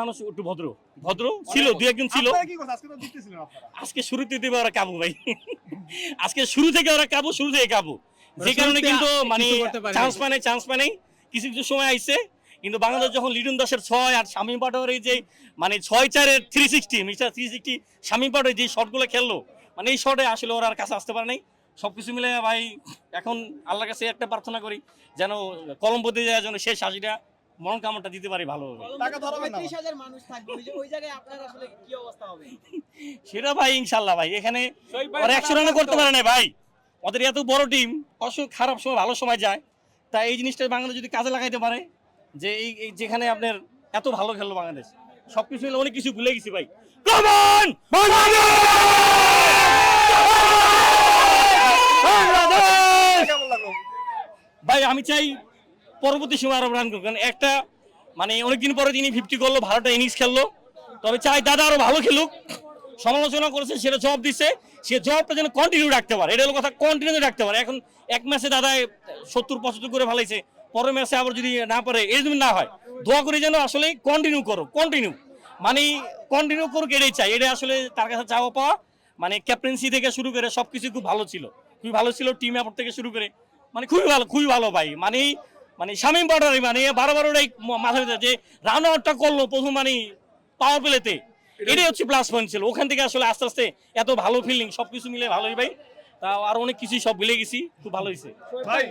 মানুষ একটু ভদ্র ভদ্র ছিল, দু একজন ছিল। আজকে শুরুতে দেবে ওরা কাবু ভাই। আজকে শুরু থেকে ওরা কাবু, শুরু থেকে কাবু, যে কারণে কিন্তু মানে চান্স পায় নাই। কিছু কিছু সময় আইছে, কিন্তু বাংলাদেশ যখন লিটন দাসের 6 আর শামীম পাটোয়ার এই যে মানে 6-4-এর 360 মিস্টার 360 শামীম পাটোয়ার যে শটগুলো খেললো, মানে এই শটে আসলে ওরা আর কাছে আসতে পারে নাই। সবকিছু মিলে ভাই এখন আল্লাহর কাছে একটা প্রার্থনা করি যেন কলম্বোতে যায় যেন শেষ হাসিটা মন কামড়টা দিতে পারি ভালোভাবে। সেটা ভাই ইনশাল্লাহ ভাই, এখানে ওরা 100 রানও করতে পারে না ভাই। ওদের এত বড় টিম, অবশ্য খারাপ সময় ভালো সময় যায়, তা এই জিনিসটা বাংলাদেশ যদি কাজে লাগাইতে পারে, যে এই যেখানে আপনার এত ভালো খেললো বাংলাদেশ, সবকিছু মিলে অনেক কিছু ভুলে গেছি ভাই। কমন ভাই, আমি চাই পরবর্তী সময় আরো রান করুক, কারণ একটা মানে অনেকদিন পরে তিনি 50 করলো, ভালোটা ইনিংস খেললো। তবে চাই দাদা আরো ভালো খেলুক। সমালোচনা করেছে, সেটা জবাব দিচ্ছে, সে জবাবটা যেন কন্টিনিউ রাখতে পারে, এটা হলো কথা, কন্টিনিউ রাখতে পারে। এখন এক ম্যাচে দাদা 70-75 করে ফেলাইছে, পরের ম্যাচে আবার যদি না পারে, এই জন্য না হয়, দোয়া করি যেন আসলে কন্টিনিউ করো, কন্টিনিউ মানে কন্টিনিউ করুক, এটাই চাই। এটা আসলে তার কাছে চাওয়া পাওয়া, মানে ক্যাপ্টেন্সি থেকে শুরু করে সবকিছু খুব ভালো ছিল, খুবই ভালো ছিল। টিম অ্যাপোর্ট থেকে শুরু করে মানে খুবই ভালো ভাই। মানে শামীম পাটোয়ারি মানে বারবার ওটাই মাথায় যে রান আউটটা করলো প্রথম মানে পাওয়ার প্লেতে, এটাই হচ্ছে প্লাস পয়েন্ট ছিল। ওখান থেকে আসলে আস্তে আস্তে এত ভালো ফিল্ডিং, সবকিছু মিলে ভালোই ভাই। তা আর অনেক কিছুই সব ভুলে গেছি, খুব ভালো হয়েছে ভাই।